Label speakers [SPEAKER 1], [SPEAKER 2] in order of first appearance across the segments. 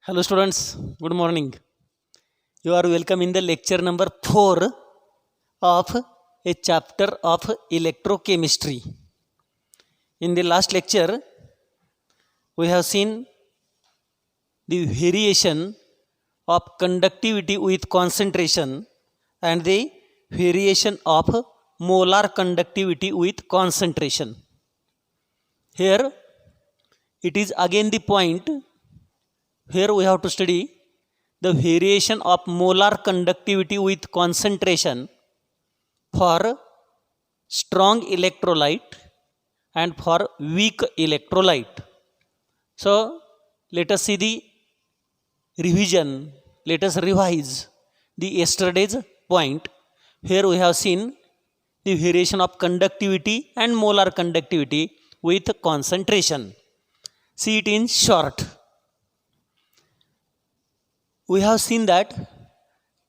[SPEAKER 1] Hello students, good morning. You are welcome in the lecture number 4 of a chapter of electrochemistry. In the last lecture, we have seen the variation of conductivity with concentration and the variation of molar conductivity with concentration. Here, it is again the point. Here we have to study the variation of molar conductivity with concentration for strong electrolyte and for weak electrolyte. So let us see the revision. Let us revise the yesterday's point. Here we have seen the variation of conductivity and molar conductivity with concentration. See it in short. We have seen that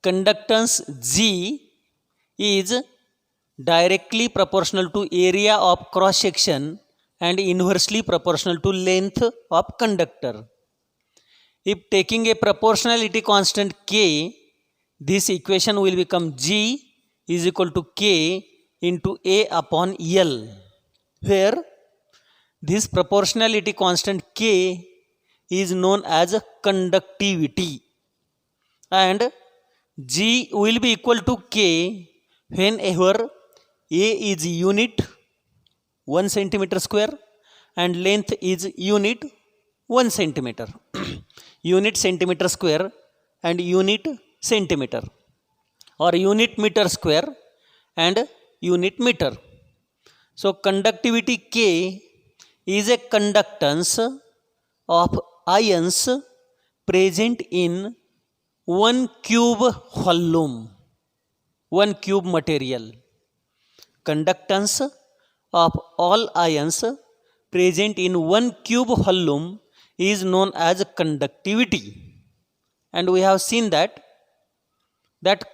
[SPEAKER 1] conductance G is directly proportional to area of cross section and inversely proportional to length of conductor. If taking a proportionality constant K, this equation will become G is equal to K into A upon L, where this proportionality constant K is known as conductivity, and G will be equal to K whenever A is unit 1 centimeter square and length is unit 1 centimeter. Unit centimeter square and unit centimeter, or unit meter square and unit meter. So conductivity K is a conductance of ions present in 1 cube volume, 1 cube material. Conductance of all ions present in 1 cube volume is known as conductivity. And we have seen that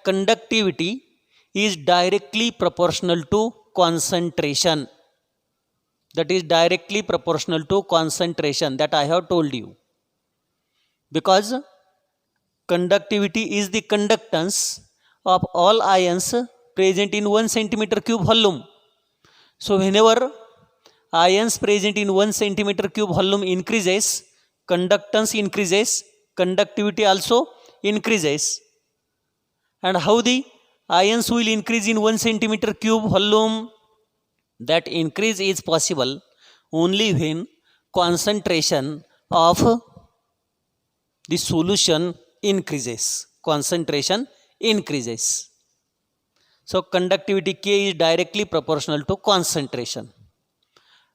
[SPEAKER 1] conductivity is directly proportional to concentration. That is directly proportional to concentration, that I have told you. Because conductivity is the conductance of all ions present in 1 centimeter cube volume. So whenever ions present in 1 centimeter cube volume increases, conductance increases, conductivity also increases. And how the ions will increase in 1 centimeter cube volume? That increase is possible only when concentration of the solution increases. Concentration increases. So conductivity K is directly proportional to concentration.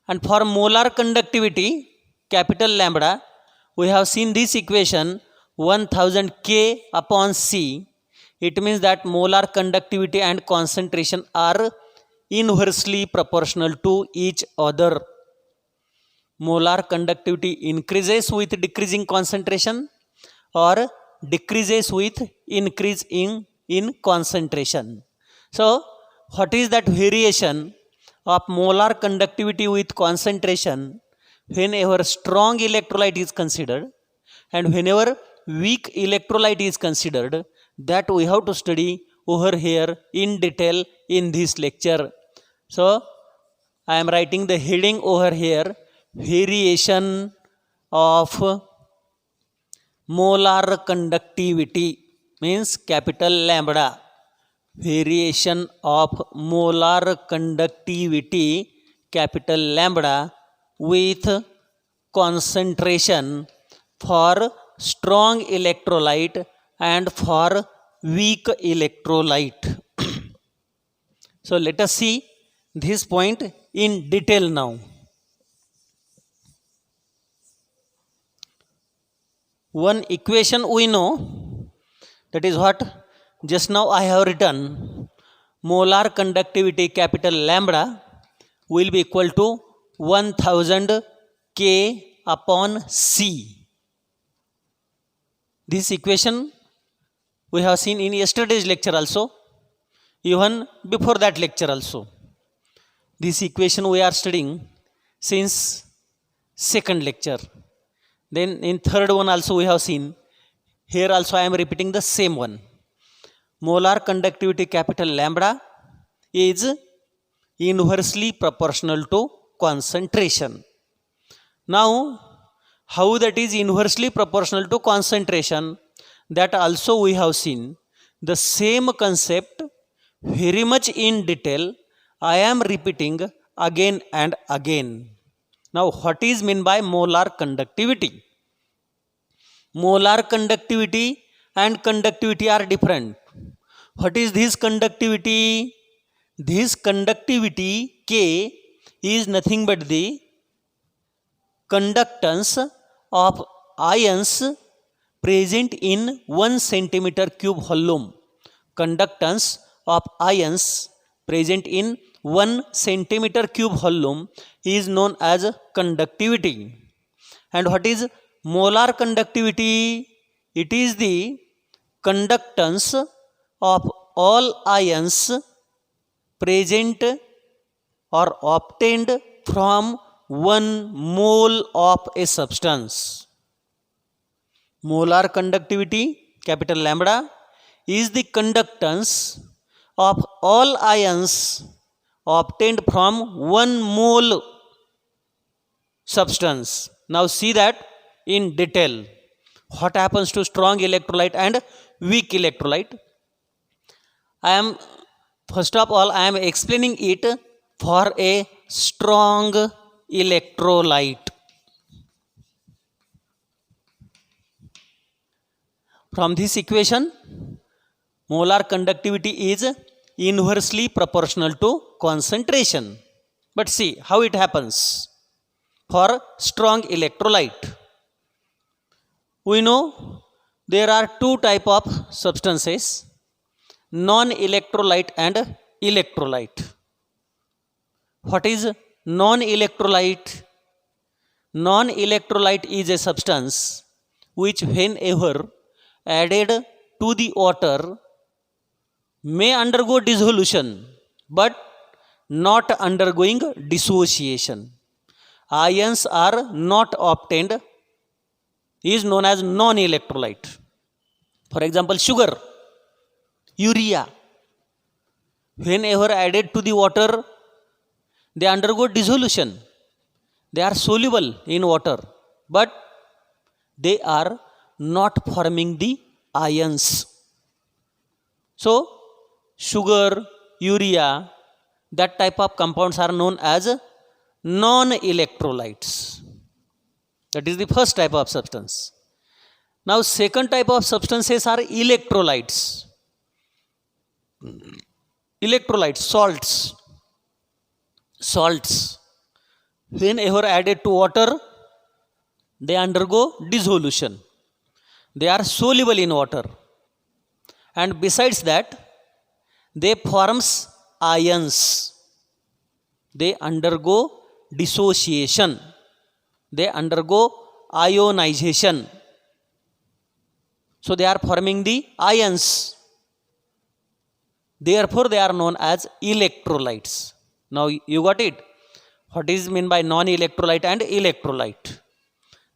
[SPEAKER 1] And for molar conductivity, capital lambda, we have seen this equation 1000 K upon C. It means that molar conductivity and concentration are inversely proportional to each other. Molar conductivity increases with decreasing concentration or decreases with increase in concentration. So what is that variation of molar conductivity with concentration whenever strong electrolyte is considered and whenever weak electrolyte is considered? That we have to study over here in detail in this lecture. So I am writing the heading over here, variation of molar conductivity, means capital lambda. Variation of molar conductivity, capital lambda, with concentration for strong electrolyte and for weak electrolyte. So let us see this point in detail now. One equation we know, that is what just now I have written. Molar conductivity capital lambda will be equal to 1000 K upon C. This equation we have seen in yesterday's lecture also, even before that lecture also. This equation we are studying since second lecture. Then in third one also we have seen. Here also I am repeating the same one. Molar conductivity capital lambda is inversely proportional to concentration. Now, how that is inversely proportional to concentration, that also we have seen. The same concept very much in detail I am repeating again and again. Now, what is meant by molar conductivity? Molar conductivity and conductivity are different. What is this conductivity? This conductivity K is nothing but the conductance of ions present in 1 centimeter cube volume. Conductance of ions present in 1 centimeter cube volume is known as conductivity. And what is molar conductivity? It is the conductance of all ions present or obtained from 1 mole of a substance. Molar conductivity, capital lambda, is the conductance of all ions obtained from 1 mole substance. Now see that in detail. What happens to strong electrolyte and weak electrolyte? First of all, I am explaining it for a strong electrolyte. From this equation, molar conductivity is inversely proportional to concentration. But see how it happens for strong electrolyte. We know there are two types of substances, non-electrolyte and electrolyte. What is non-electrolyte? Non-electrolyte is a substance which whenever added to the water may undergo dissolution but not undergoing dissociation. Ions are not obtained, is known as non-electrolyte. For example, sugar, urea, whenever added to the water, they undergo dissolution. They are soluble in water, but they are not forming the ions. So, sugar, urea, that type of compounds are known as non-electrolytes. That is the first type of substance. Now, second type of substances are electrolytes. Electrolytes, salts. Salts, whenever added to water, they undergo dissolution. They are soluble in water. And besides that, they forms ions. They undergo dissociation. They undergo ionization. So they are forming the ions. Therefore, they are known as electrolytes. Now you got it. What is meant by non-electrolyte and electrolyte?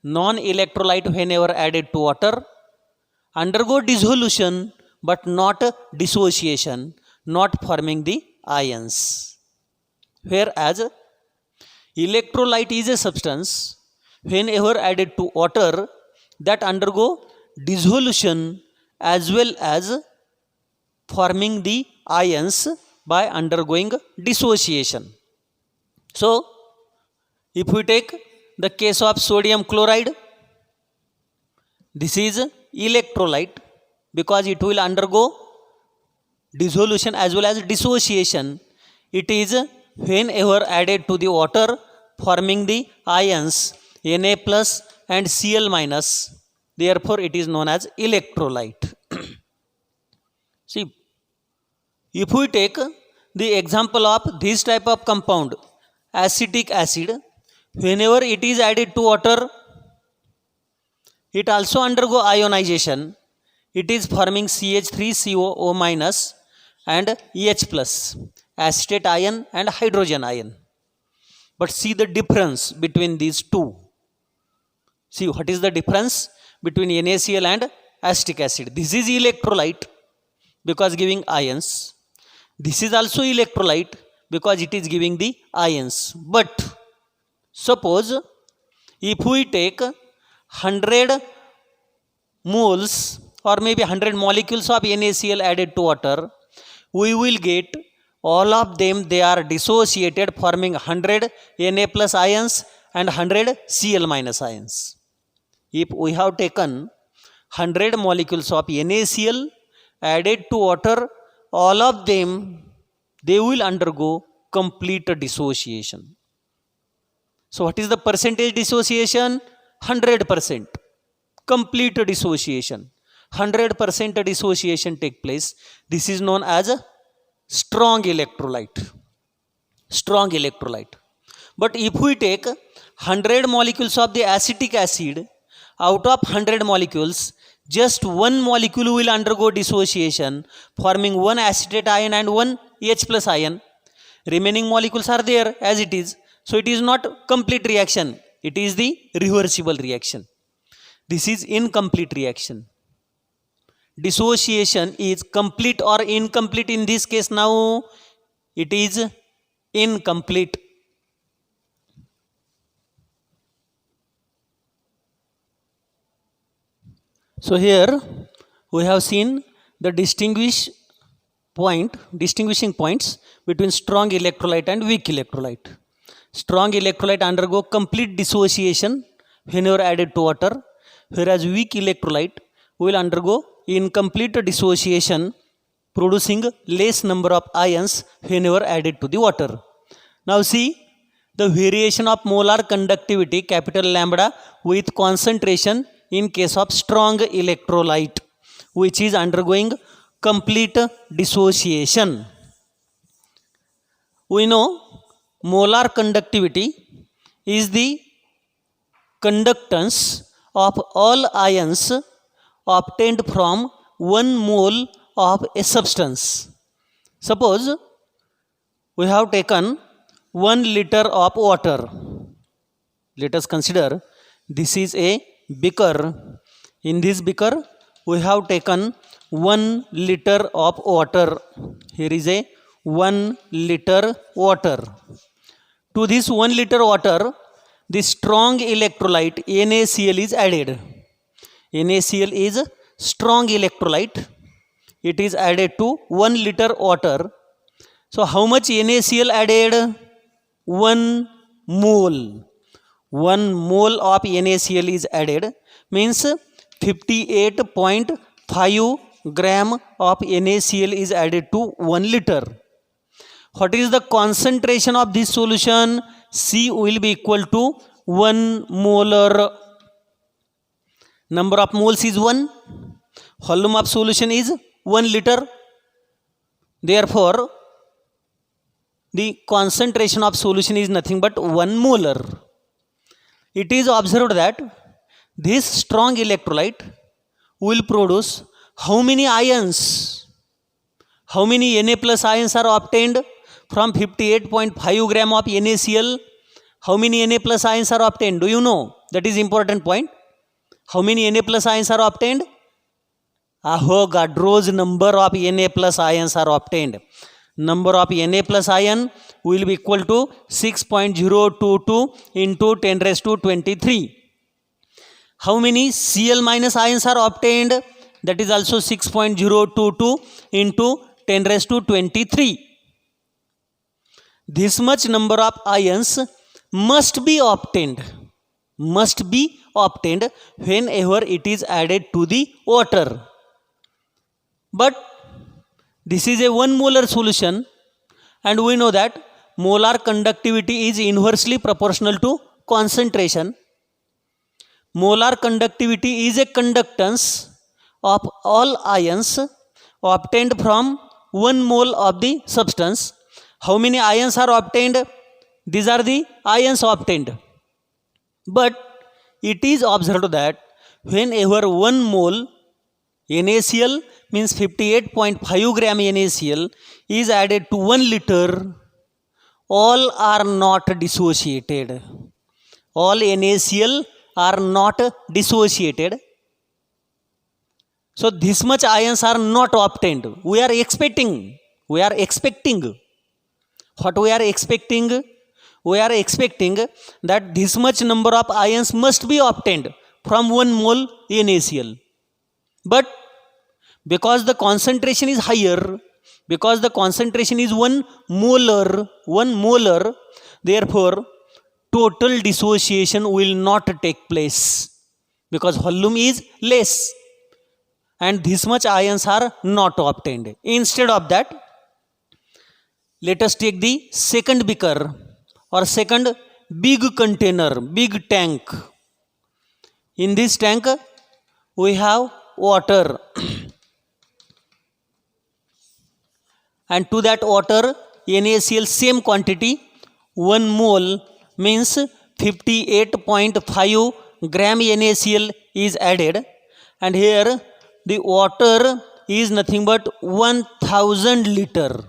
[SPEAKER 1] Non-electrolyte, whenever added to water, undergo dissolution but not dissociation, not forming the ions. Whereas electrolyte is a substance whenever added to water that undergo dissolution as well as forming the ions by undergoing dissociation. So, if we take the case of sodium chloride, this is electrolyte because it will undergo dissolution as well as dissociation. It is whenever added to the water forming the ions Na plus and Cl minus. Therefore, it is known as electrolyte. See, if we take the example of this type of compound, acetic acid, whenever it is added to water, it also undergo ionization. It is forming CH3COO minus and EH plus, acetate ion and hydrogen ion. But see the difference between these two. See, what is the difference between NaCl and acetic acid? This is electrolyte because giving ions. This is also electrolyte because it is giving the ions. But suppose if we take 100 moles or maybe 100 molecules of NaCl added to water, we will get all of them, they are dissociated, forming 100 Na plus ions and 100 Cl minus ions. If we have taken 100 molecules of NaCl added to water, all of them, they will undergo complete dissociation. So what is the percentage dissociation? 100%. Complete dissociation. 100% dissociation take place. This is known as a strong electrolyte. Strong electrolyte. But if we take 100 molecules of the acetic acid, out of 100 molecules, just one molecule will undergo dissociation, forming one acetate ion and one H plus ion. Remaining molecules are there as it is. So it is not complete reaction. It is the reversible reaction. This is incomplete reaction. Dissociation is complete or incomplete in this case now? It is incomplete. So here we have seen the distinguishing points between strong electrolyte and weak electrolyte. Strong electrolyte undergo complete dissociation whenever added to water, whereas weak electrolyte will undergo incomplete dissociation, producing less number of ions whenever added to the water. Now see the variation of molar conductivity capital lambda with concentration in case of strong electrolyte which is undergoing complete dissociation. We know molar conductivity is the conductance of all ions obtained from 1 mole of a substance. Suppose we have taken 1 liter of water. Let us consider this is a beaker. In this beaker we have taken 1 liter of water. Here is a 1 liter water. To this 1 liter water, the strong electrolyte NaCl is added. NaCl is strong electrolyte. It is added to 1 liter water. So how much NaCl added? 1 mole. 1 mole of NaCl is added, means 58.5 gram of NaCl is added to 1 liter. What is the concentration of this solution? C will be equal to 1 molar. Number of moles is 1. Volume of solution is 1 liter. Therefore, the concentration of solution is nothing but 1 molar. It is observed that this strong electrolyte will produce how many ions? How many Na plus ions are obtained from 58.5 gram of NaCl? How many Na plus ions are obtained? Do you know? That is important point. How many Na plus ions are obtained? Avogadro's number of Na plus ions are obtained. Number of Na plus ion will be equal to 6.022 into 10 raised to 23. How many Cl minus ions are obtained? That is also 6.022 into 10 raised to 23. This much number of ions must be obtained whenever it is added to the water. But this is a 1 molar solution and we know that molar conductivity is inversely proportional to concentration. Molar conductivity is a conductance of all ions obtained from 1 mole of the substance. How many ions are obtained? These are the ions obtained. But it is observed that whenever 1 mole NaCl means 58.5 gram NaCl is added to 1 liter, all are not dissociated. All NaCl are not dissociated. So this much ions are not obtained. We are expecting. What we are expecting? We are expecting that this much number of ions must be obtained from 1 mole NaCl. But because the concentration is higher, because the concentration is 1 molar, therefore total dissociation will not take place because volume is less and this much ions are not obtained. Instead of that, let us take the second beaker or second big container, big tank. In this tank we have water and to that water NaCl same quantity 1 mole means 58.5 gram NaCl is added, and here the water is nothing but 1000 liter,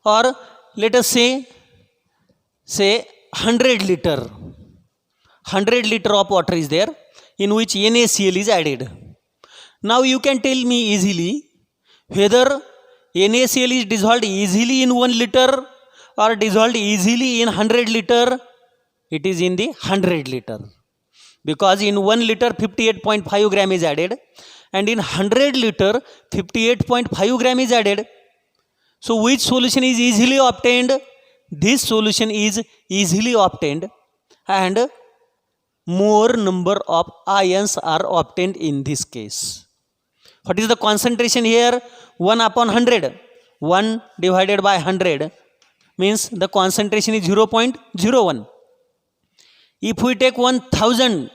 [SPEAKER 1] or let us say 100 liter. 100 liter of water is there in which NaCl is added. Now you can tell me easily whether NaCl is dissolved easily in 1 liter or dissolved easily in 100 liter. It is in the 100 liter because in 1 liter 58.5 gram is added and in 100 liter 58.5 gram is added. So which solution is easily obtained? This solution is easily obtained and more number of ions are obtained in this case. What is the concentration here? 1 upon 100. 1 divided by 100 means the concentration is 0.01. If we take 1000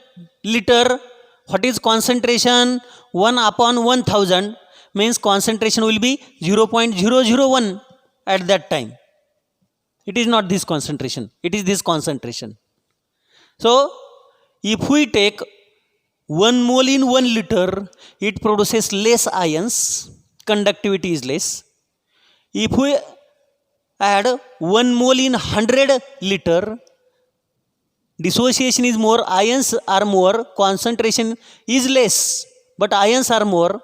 [SPEAKER 1] liter, what is concentration? 1 upon 1000 means concentration will be 0.001 at that time. It is not this concentration, it is this concentration. So if we take 1 mole in 1 liter, it produces less ions, conductivity is less. If we add 1 mole in 100 liter, dissociation is more, ions are more, concentration is less, but ions are more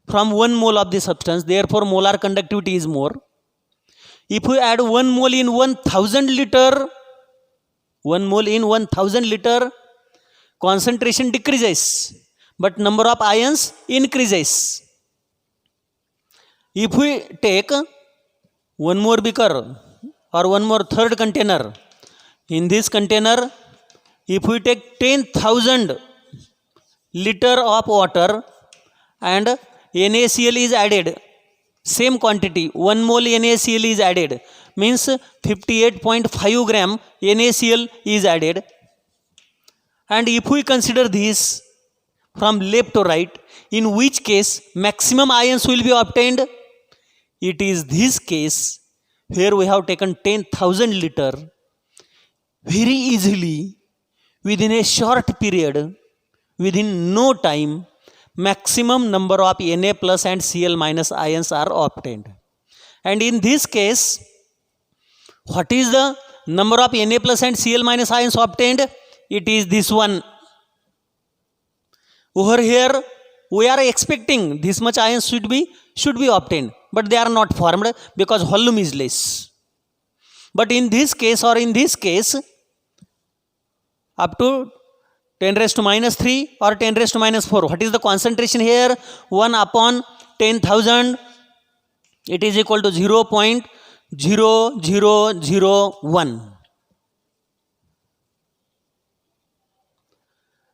[SPEAKER 1] from 1 mole of the substance, therefore molar conductivity is more. If we add 1 mole in 1000 liter, 1 mole in 1000 liter, concentration decreases, but number of ions increases. If we take one more beaker or one more third container, in this container, if we take 10,000 liter of water and NaCl is added, same quantity, 1 mole NaCl is added, means 58.5 gram NaCl is added. And if we consider this from left to right, in which case maximum ions will be obtained? It is this case where we have taken 10,000 liter very easily within a short period, within no time, maximum number of Na plus and Cl minus ions are obtained. And in this case, what is the number of Na plus and Cl minus ions obtained? It is this one. Over here we are expecting this much ions should be obtained, but they are not formed because volume is less. But in this case or in this case, up to 10 raised to minus 3 or 10 raised to minus 4, what is the concentration here? 1 upon 10,000, it is equal to 0.0001.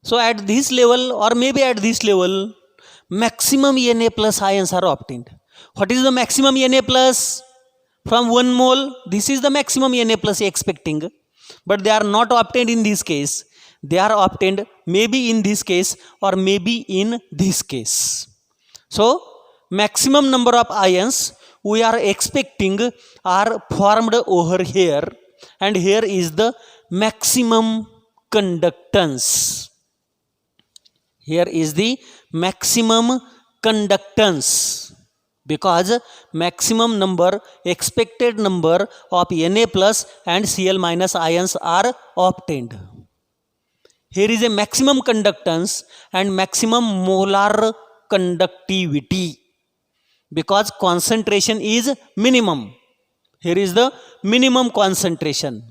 [SPEAKER 1] So at this level or maybe at this level, maximum Na plus ions are obtained. What is the maximum Na plus? From 1 mole, this is the maximum Na plus expecting, but they are not obtained in this case. They are obtained maybe in this case or maybe in this case. So maximum number of ions we are expecting are formed over here, and here is the maximum conductance. Here is the maximum conductance. because maximum number, expected number of Na plus and Cl minus ions are obtained. Here is a maximum conductance and maximum molar conductivity because concentration is minimum. Here is the minimum concentration.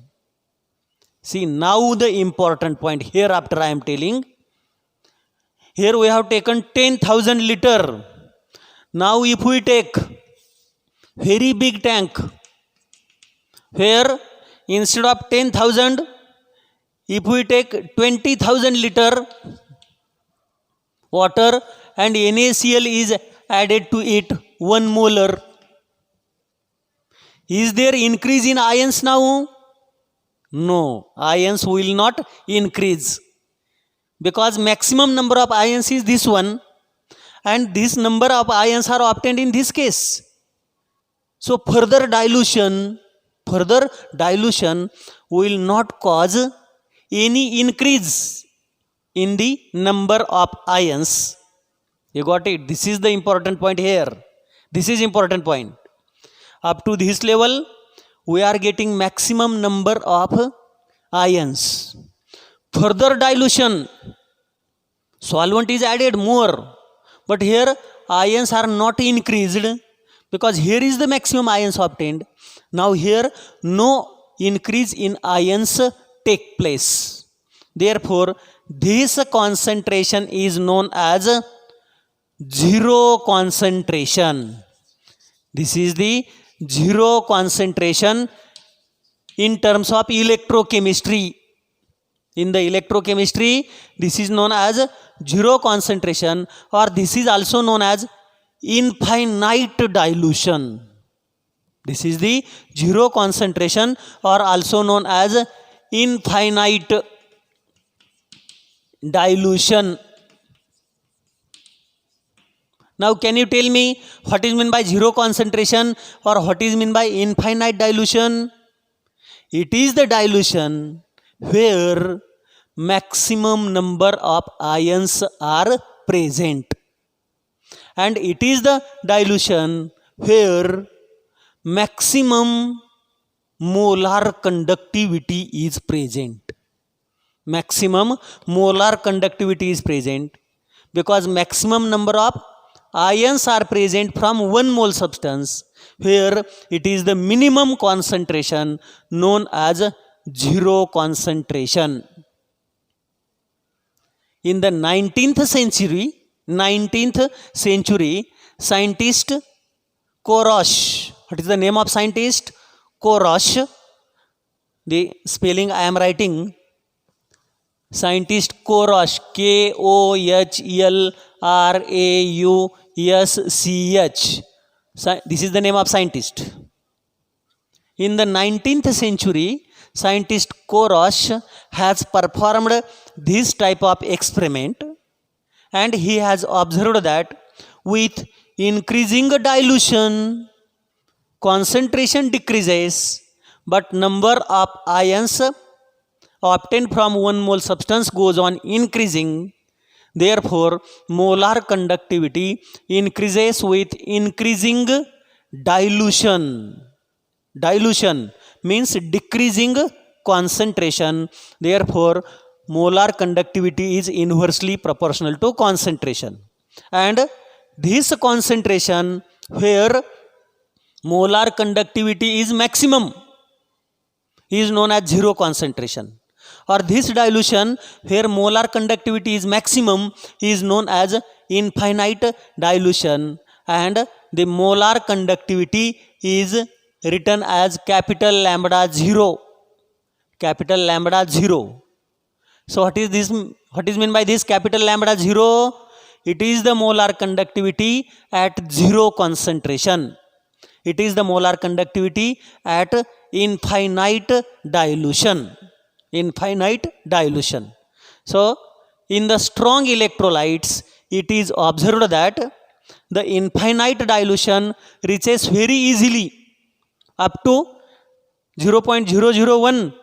[SPEAKER 1] See, now the important point hereafter I am telling. Here we have taken 10,000 liter. Now if we take very big tank, where instead of 10,000, if we take 20,000 liter water and NaCl is added to it 1 molar, is there increase in ions now? No, ions will not increase because maximum number of ions is this one and this number of ions are obtained in this case. So further dilution will not cause any increase in the number of ions. You got it? This is the important point here. This is important point. Up to this level, we are getting maximum number of ions. Further dilution, solvent is added more, but here ions are not increased because here is the maximum ions obtained. Now here no increase in ions take place. Therefore, this concentration is known as zero concentration. This is the zero concentration in terms of electrochemistry. In the electrochemistry, this is known as zero concentration, or this is also known as infinite dilution. This is the zero concentration or also known as infinite dilution. Now can you tell me what is meant by zero concentration or what is meant by infinite dilution? It is the dilution where maximum number of ions are present, and it is the dilution where maximum molar conductivity is present. Maximum molar conductivity is present because maximum number of ions are present from 1 mole substance, where it is the minimum concentration known as zero concentration. In the 19th century, scientist Koresh, what is the name of scientist? Koresh. The spelling I am writing. Scientist Koresh, Kohrausch. This is the name of scientist. In the 19th century, scientist Koresh has performed this type of experiment, and he has observed that with increasing dilution, concentration decreases, but number of ions obtained from 1 mole substance goes on increasing. Therefore, molar conductivity increases with increasing dilution. Dilution means decreasing concentration. Therefore, molar conductivity is inversely proportional to concentration. And this concentration where molar conductivity is maximum is known as zero concentration. Or this dilution where molar conductivity is maximum is known as infinite dilution, and the molar conductivity is written as capital lambda 0. Capital lambda 0. So what is this? What is meant by this capital lambda 0? It is the molar conductivity at zero concentration. It is the molar conductivity at infinite dilution. Infinite dilution. So in the strong electrolytes, it is observed that the infinite dilution reaches very easily up to 0.001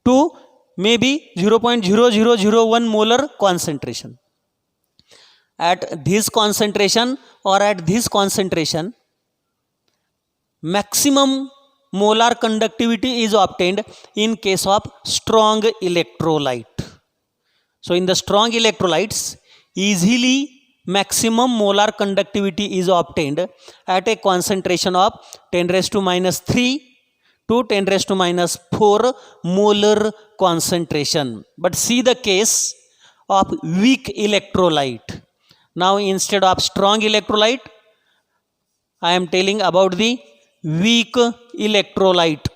[SPEAKER 1] to maybe 0.0001 molar concentration. at this concentration or at this concentration, maximum molar conductivity is obtained in case of strong electrolyte. So in the strong electrolytes, easily maximum molar conductivity is obtained at a concentration of 10 raised to minus 3 to 10 raised to minus 4 molar concentration. But see the case of weak electrolyte. Now instead of strong electrolyte, I am telling about the weak electrolyte.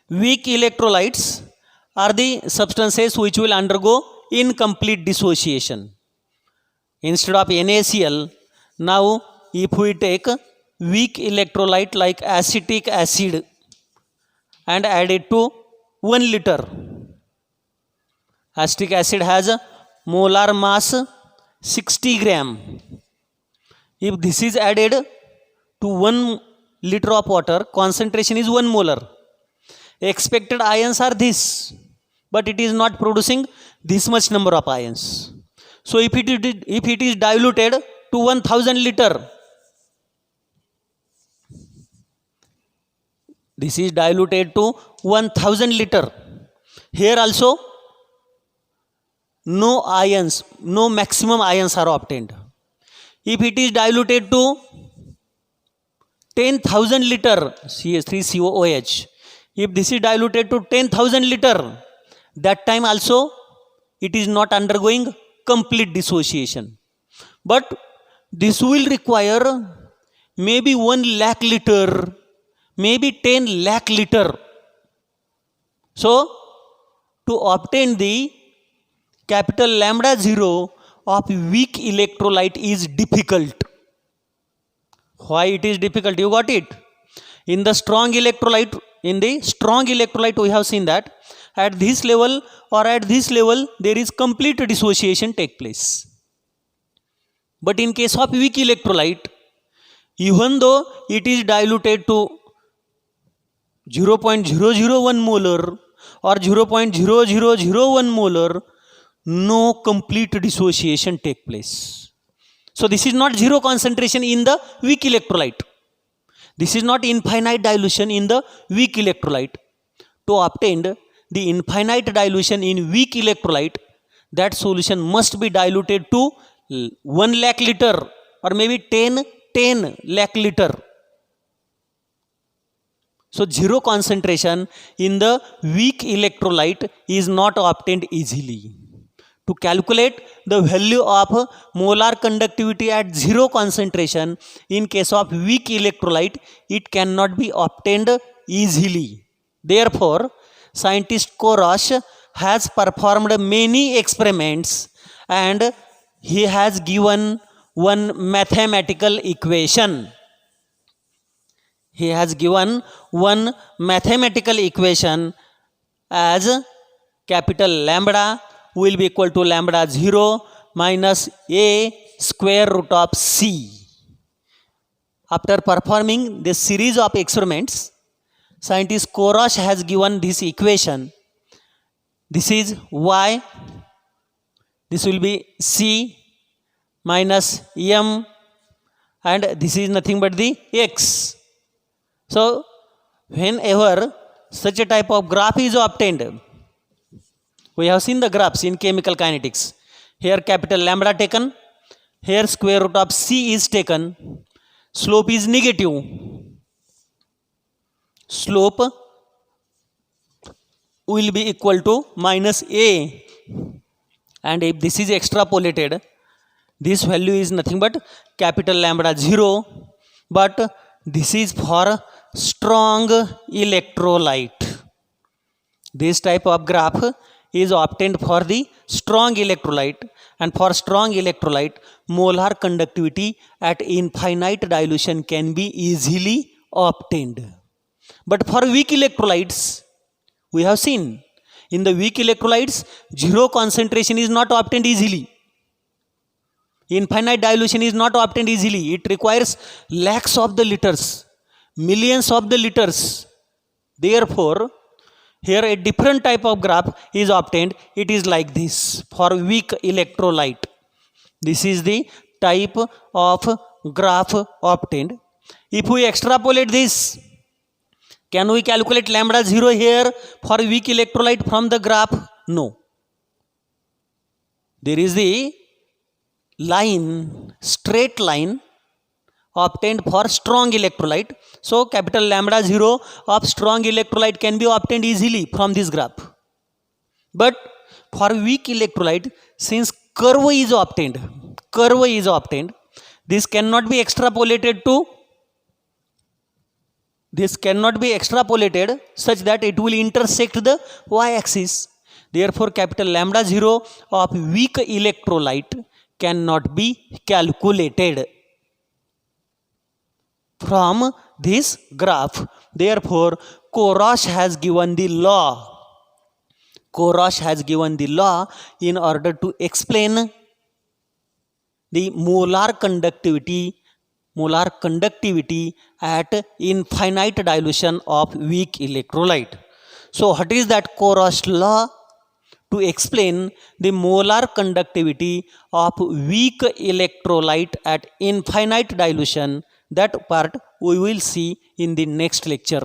[SPEAKER 1] Weak electrolytes are the substances which will undergo incomplete dissociation. Instead of NaCl, now if we take weak electrolyte like acetic acid and add it to 1 liter, acetic acid has a molar mass 60 gram. If this is added to 1 liter of water, concentration is 1 molar. Expected ions are this, but it is not producing this much number of ions. So if it is diluted to 1000 liter, this is diluted to 1000 liter. Here also no ions, no maximum ions are obtained. If it is diluted to 10,000 liter CH3COOH, if this is diluted to 10,000 liter, that time also it is not undergoing complete dissociation. But this will require maybe 1 lakh liter, maybe 10 lakh liter. So to obtain the capital lambda 0 of weak electrolyte is difficult. Why it is difficult? You got it? In the strong electrolyte, we have seen that at this level or at this level there is complete dissociation take place. But in case of weak electrolyte, even though it is diluted to 0.001 molar or 0.0001 molar, no complete dissociation take place. So this is not zero concentration in the weak electrolyte. This is not infinite dilution in the weak electrolyte. To obtain the infinite dilution in weak electrolyte, that solution must be diluted to 1 lakh liter or maybe 10 lakh liter. So zero concentration in the weak electrolyte is not obtained easily. To calculate the value of molar conductivity at zero concentration in case of weak electrolyte, it cannot be obtained easily. Therefore, scientist Korosh has performed many experiments and he has given one mathematical equation. He has given one mathematical equation as capital lambda will be equal to lambda 0 minus a square root of c. After performing this series of experiments, scientist Korosh has given this equation. This is y, this will be c minus m, and this is nothing but the x. So whenever such a type of graph is obtained, we have seen the graphs in chemical kinetics. Here capital lambda taken, here square root of c is taken, slope is negative. Slope will be equal to minus a, and if this is extrapolated, this value is nothing but capital lambda 0, but this is for strong electrolyte. This type of graph is obtained for the strong electrolyte, and for strong electrolyte, molar conductivity at infinite dilution can be easily obtained. But for weak electrolytes, we have seen in the weak electrolytes, zero concentration is not obtained easily. Infinite dilution is not obtained easily. It requires lakhs of the liters, millions of the liters. Therefore, here a different type of graph is obtained. It is like this for weak electrolyte. This is the type of graph obtained. If we extrapolate this, can we calculate lambda 0 here for weak electrolyte from the graph? No. There is the line, straight line obtained for strong electrolyte. So capital lambda 0 of strong electrolyte can be obtained easily from this graph. But for weak electrolyte, since curve is obtained, this cannot be extrapolated such that it will intersect the y-axis. Therefore, capital lambda 0 of weak electrolyte cannot be calculated from this graph. Therefore, Korosh has given the law in order to explain the molar conductivity at infinite dilution of weak electrolyte. So what is that Korosh law? To explain the molar conductivity of weak electrolyte at infinite dilution. That part we will see in the next lecture.